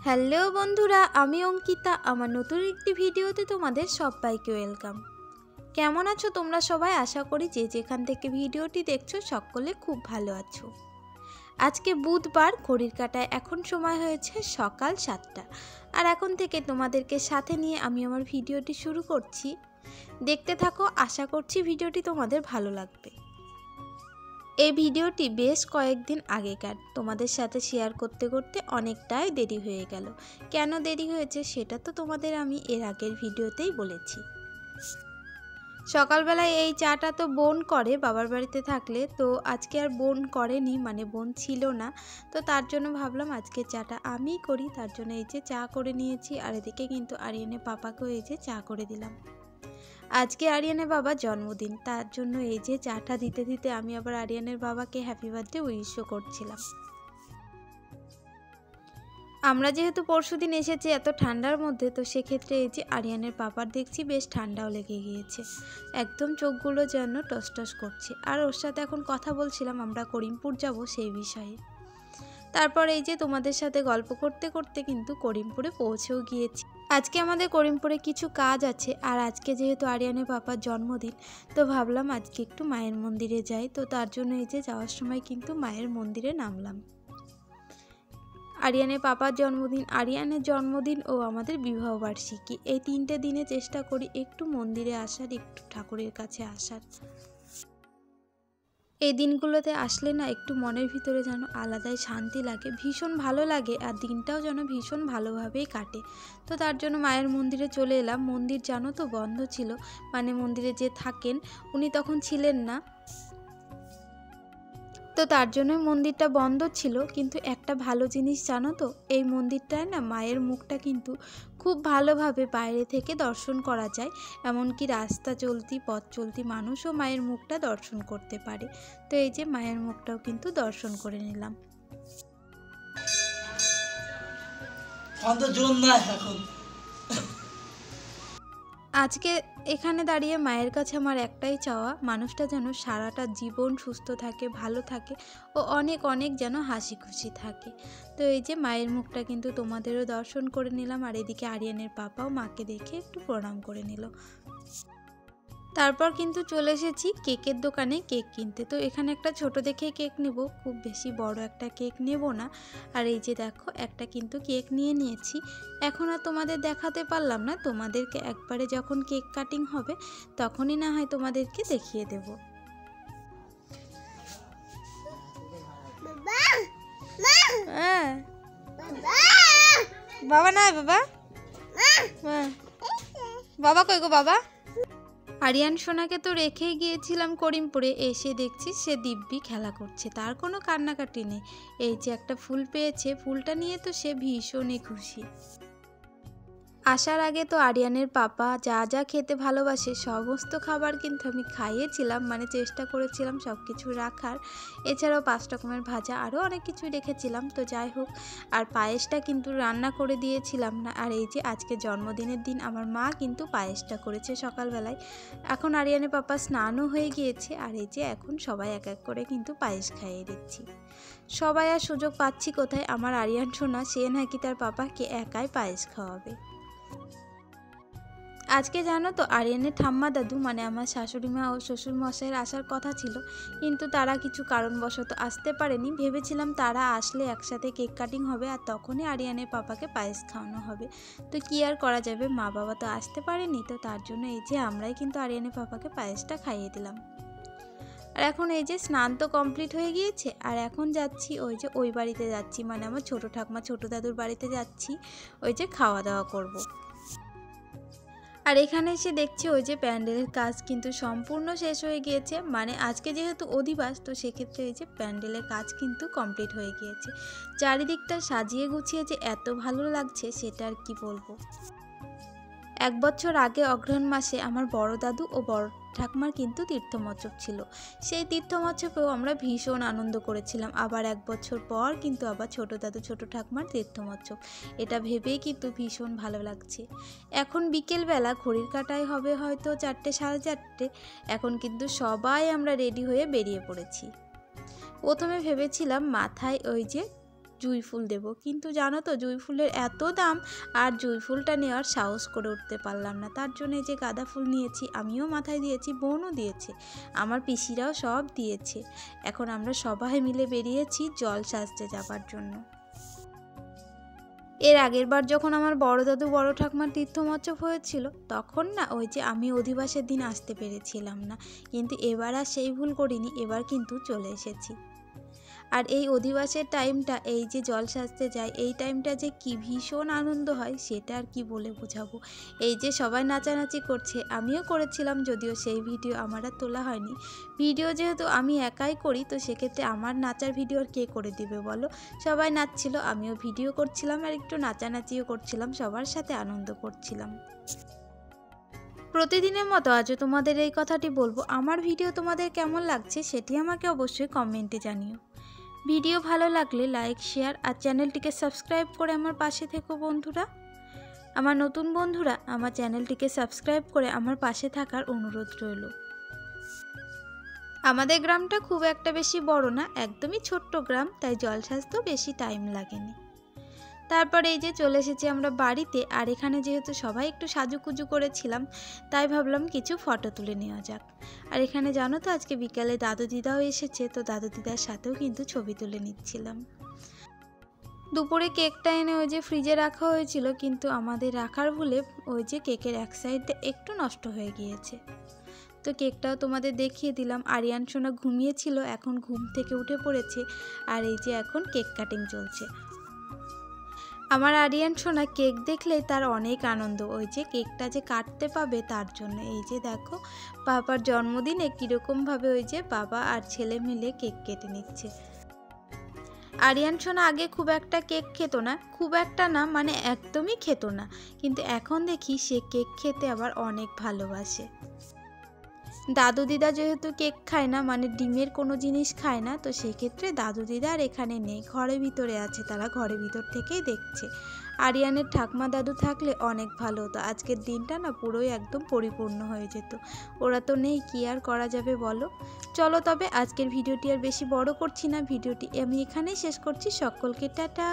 Hello বন্ধুরা, আমি অঙ্কিতা। আমার নতুন একটি ভিডিওতে তোমাদের সবাইকে ওয়েলকাম। কেমন আছো তোমরা সবাই? আশা করি যে যেখান থেকে ভিডিওটি দেখছো সকলে খুব ভালো আছো। আজকে বুধবার, ঘড়ির কাঁটায় এখন সময় হয়েছে সকাল 7টা। আর এখন থেকে তোমাদেরকে সাথে নিয়ে আমি আমার ভিডিওটি শুরু করছি। দেখতে থাকো, আশা করছি ভিডিওটি তোমাদের ভালো লাগবে। এই ভিডিওটি বেশ কয়েকদিন আগেকার, তোমাদের সাথে শেয়ার করতে করতে অনেকটাই দেরি হয়ে গেল। কেন দেরি হয়েছে সেটা তো তোমাদের আমি এর আগের ভিডিওতেই বলেছি। সকালবেলায় এই চাটা তো বোন করে বাবার বাড়িতে থাকলে, তো আজকে আর বোন করেনি, মানে বোন ছিল না, তো তার জন্য ভাবলাম আজকে চাটা আমিই করি। তার জন্য এই যে চা করে নিয়েছি, আর এদিকে কিন্তু আরিয়ানের পাপাকেও এই যে চা করে দিলাম। আজকে আরিয়ানের বাবার জন্মদিন, তার জন্য এই যে চাটা দিতে দিতে আমি আবার আরিয়ানের বাবাকে হ্যাপি বার্থডে উইশও করছিলাম। আমরা যেহেতু পরশুদিন এসেছি এত ঠান্ডার মধ্যে, তো সেক্ষেত্রে এই যে আরিয়ানের পাপার দেখছি বেশ ঠান্ডাও লেগে গিয়েছে, একদম চোখগুলো যেন টসটস করছে। আর ওর সাথে এখন কথা বলছিলাম আমরা করিমপুর যাব সেই বিষয়ে। তারপর এই যে তোমাদের সাথে গল্প করতে করতে কিন্তু করিমপুরে পৌঁছেও গিয়েছি। আজকে আমাদের করিমপুরে কিছু কাজ আছে, আর আজকে যেহেতু আরিয়ানের পাপার জন্মদিন, তো ভাবলাম আজকে একটু মায়ের মন্দিরে যাই। তো তার জন্য এই যে যাওয়ার সময় কিন্তু মায়ের মন্দিরে নামলাম। আরিয়ানের পাপার জন্মদিন, আরিয়ানের জন্মদিন ও আমাদের বিবাহবার্ষিকী, এই 3টে দিনে চেষ্টা করি একটু মন্দিরে আসার, একটু ঠাকুরের কাছে আসার। এই দিনগুলোতে আসলে না একটু মনের ভিতরে যেন আলাদাই শান্তি লাগে, ভীষণ ভালো লাগে, আর দিনটাও যেন ভীষণ ভালোভাবেই কাটে। তো তার জন্য মায়ের মন্দিরে চলে এলাম। মন্দির জানো তো বন্ধ ছিল, মানে মন্দিরে যে থাকেন উনি তখন ছিলেন না, তো তার জন্য মন্দিরটা বন্ধ ছিল। কিন্তু একটা ভালো জিনিস জানো তো, এই মন্দিরটায় না মায়ের মুখটা কিন্তু খুব ভালোভাবে বাইরে থেকে দর্শন করা যায়, এমনকি রাস্তা চলতি পথ চলতি মানুষও মায়ের মুখটা দর্শন করতে পারে। তো এই যে মায়ের মুখটাও কিন্তু দর্শন করে নিলাম। আজকে এখানে দাঁড়িয়ে মায়ের কাছে আমার একটাই চাওয়া, মানুষটা যেন সারাটা জীবন সুস্থ থাকে, ভালো থাকে, ও অনেক অনেক যেন হাসি খুশি থাকে। তো এই যে মায়ের মুখটা কিন্তু তোমাদেরও দর্শন করে নিলাম, আর এদিকে আরিয়ানের পাপাও মাকে দেখে একটু প্রণাম করে নিল। তারপর কিন্তু চলে এসেছি কেকের দোকানে কেক কিনতে। তো এখানে একটা ছোট দেখে কেক নেব, খুব বেশি বড় একটা কেক নেব না। আর এই যে দেখো একটা কিন্তু কেক নিয়ে নিয়েছি। এখন আর তোমাদের দেখাতে পারলাম না, তোমাদেরকে একবারে যখন কেক কাটিং হবে তখনই না হয় তোমাদেরকে দেখিয়ে দেব। বাবা না, বাবা বাবা কই গো বাবা? আরিয়ান সোনাকে তো রেখেই গিয়েছিলাম করিমপুরে, এসে দেখছি সে দিব্যি খেলা করছে, তার কোনো কান্নাকাটি নেই। এই যে একটা ফুল পেয়েছে, ফুলটা নিয়ে তো সে ভীষণই খুশি। আসার আগে তো আরিয়ানের পাপা যা যা খেতে ভালোবাসে সমস্ত খাবার কিন্তু আমি খাইয়েছিলাম, মানে চেষ্টা করেছিলাম সব কিছু রাখার। এছাড়াও 5 রকমের ভাজা আরও অনেক কিছু রেখেছিলাম, তো যাই হোক। আর পায়েসটা কিন্তু রান্না করে দিয়েছিলাম না। আর এই যে আজকে জন্মদিনের দিন আমার মা কিন্তু পায়েসটা করেছে সকালবেলায়। এখন আরিয়ানের পাপা স্নানও হয়ে গিয়েছে, আর এই যে এখন সবাই এক এক করে কিন্তু পায়েস খাইয়ে দিচ্ছি। সবাই আর সুযোগ পাচ্ছি কোথায়, আমার আরিয়ান সোনা সে নাকি তার পাপাকে একাই পায়েস খাওয়াবে। আজকে জানো তো আরিয়ানের ঠাম্মা দাদু, মানে আমার শাশুড়ি মা ও শ্বশুর মশাইয়ের আসার কথা ছিল, কিন্তু তারা কিছু কারণবশত আসতে পারেনি। ভেবেছিলাম তারা আসলে একসাথে কেক কাটিং হবে, আর তখনই আরিয়ানের পাপাকে পায়েস খাওয়ানো হবে। তো কি আর করা যাবে, মা বাবা তো আসতে পারেনি, তো তার জন্য এই যে আমরাই কিন্তু আরিয়ানের পাপাকে পায়েসটা খাইয়ে দিলাম। আর এখন এই যে স্নান তো কমপ্লিট হয়ে গিয়েছে, আর এখন যাচ্ছি ওই যে ওই বাড়িতে যাচ্ছি, মানে আমার ছোটো ঠাকুমা ছোটো দাদুর বাড়িতে যাচ্ছি, ওই যে খাওয়া দাওয়া করব। আর এখানে এসে দেখছি ওই যে প্যান্ডেলের কাজ কিন্তু সম্পূর্ণ শেষ হয়ে গিয়েছে, মানে আজকে যেহেতু অধিবাস, তো সেক্ষেত্রে এই যে প্যান্ডেলের কাজ কিন্তু কমপ্লিট হয়ে গিয়েছে। চারিদিকটা সাজিয়ে গুছিয়ে যে এত ভালো লাগছে সেটা আর কি বলবো। 1 বছর আগে অগ্রহায়ণ মাসে আমার বড় দাদু ও বড় ঠাকুমার কিন্তু তীর্থমোচক ছিল, সেই তীর্থমোচকেও আমরা ভীষণ আনন্দ করেছিলাম। আবার 1 বছর পর কিন্তু আবার ছোট দাদু ছোট ঠাকুমার তীর্থমোচক, এটা ভেবেই কিন্তু ভীষণ ভালো লাগছে। এখন বিকেলবেলা, ঘড়ির কাঁটায় হবে হয়তো 4টে সাড়ে 4টে। এখন কিন্তু সবাই আমরা রেডি হয়ে বেরিয়ে পড়েছি। প্রথমে ভেবেছিলাম মাথায় ওই যে জুঁই ফুল দেব, কিন্তু জানো তো জুঁই ফুলের এত দাম আর জুঁই ফুলটা নেওয়ার সাহস করে উঠতে পারলাম না। তার জন্য এই যে গাঁদা ফুল নিয়েছি, আমিও মাথায় দিয়েছি, বোনও দিয়েছে, আমার পিসিরাও সব দিয়েছে। এখন আমরা সবাই মিলে বেরিয়েছি জল সাজতে যাবার জন্য। এর আগের বার যখন আমার বড় দাদু বড় ঠাকুমার তীর্থমোচক হয়েছিল তখন না ওই যে আমি অধিবাসের দিন আসতে পেরেছিলাম না, কিন্তু এবার আর সেই ভুল করিনি, এবার কিন্তু চলে এসেছি। আর এই অধিবাসের টাইমটা, এই যে জল সাজতে যায় এই টাইমটা যে কি ভীষণ আনন্দ হয় সেটা আর কি বলে বোঝাবো। এই যে সবাই নাচানাচি করছে, আমিও করেছিলাম, যদিও সেই ভিডিও আমার আর তোলা হয়নি। ভিডিও যেহেতু আমি একাই করি তো সেক্ষেত্রে আমার নাচার ভিডিও আর কে করে দিবে বলো। সবাই নাচছিল, আমিও ভিডিও করছিলাম আর একটু নাচানাচিও করছিলাম, সবার সাথে আনন্দ করছিলাম। প্রতিদিনের মতো আজও তোমাদের এই কথাটি বলবো, আমার ভিডিও তোমাদের কেমন লাগছে সেটি আমাকে অবশ্যই কমেন্টে জানিও। ভিডিও ভালো লাগলে লাইক, শেয়ার আর চ্যানেলটিকে সাবস্ক্রাইব করে আমার পাশে থেকো বন্ধুরা। আমার নতুন বন্ধুরা আমার চ্যানেলটিকে সাবস্ক্রাইব করে আমার পাশে থাকার অনুরোধ রইল। আমাদের গ্রামটা খুব একটা বেশি বড় না, একদমই ছোট্ট গ্রাম, তাই জল সাজতেও বেশি টাইম লাগেনি। তারপরে এই যে চলে এসেছি আমরা বাড়িতে, আর এখানে যেহেতু সবাই একটু সাজুকুজু করেছিলাম তাই ভাবলাম কিছু ফটো তুলে নেওয়া যাক। আর এখানে জানো তো আজকে বিকালে দাদু দিদাও এসেছে, তো দাদু দিদার সাথেও কিন্তু ছবি তুলে নিচ্ছিলাম। দুপুরে কেকটা এনে ওই যে ফ্রিজে রাখা হয়েছিল, কিন্তু আমাদের রাখার ভুলে ওই যে কেকের এক সাইডটা একটু নষ্ট হয়ে গিয়েছে। তো কেকটাও তোমাদের দেখিয়ে দিলাম। আরিয়ান সোনা ঘুমিয়েছিল, এখন ঘুম থেকে উঠে পড়েছে, আর এই যে এখন কেক কাটিং চলছে। আমার আরিয়ান সোনা কেক দেখলেই তার অনেক আনন্দ, ওই যে কেকটা যে কাটতে পাবে তার জন্য। এই যে দেখো বাবার জন্মদিনে কীরকমভাবে ওই যে বাবা আর ছেলে মিলে কেক কেটে নিচ্ছে। আরিয়ান সোনা আগে খুব একটা কেক খেত না, খুব একটা না মানে একদমই খেত না, কিন্তু এখন দেখি সে কেক খেতে আবার অনেক ভালোবাসে। দাদু দিদা যেহেতু কেক খায় না, মানে ডিমের কোনো জিনিস খায় না, তো সেক্ষেত্রে দাদু দিদা আর এখানে নেই, ঘরের ভিতরে আছে, তারা ঘরের ভিতর থেকেই দেখছে। আরিয়ানের ঠাকমা দাদু থাকলে অনেক ভালো হতো, আজকের দিনটা না পুরোই একদম পরিপূর্ণ হয়ে যেত। ওরা তো নেই, কি আর করা যাবে বলো। চলো তবে আজকের ভিডিওটি আর বেশি বড় করছি না, ভিডিওটি আমি এখানেই শেষ করছি। সকলকে টাটা।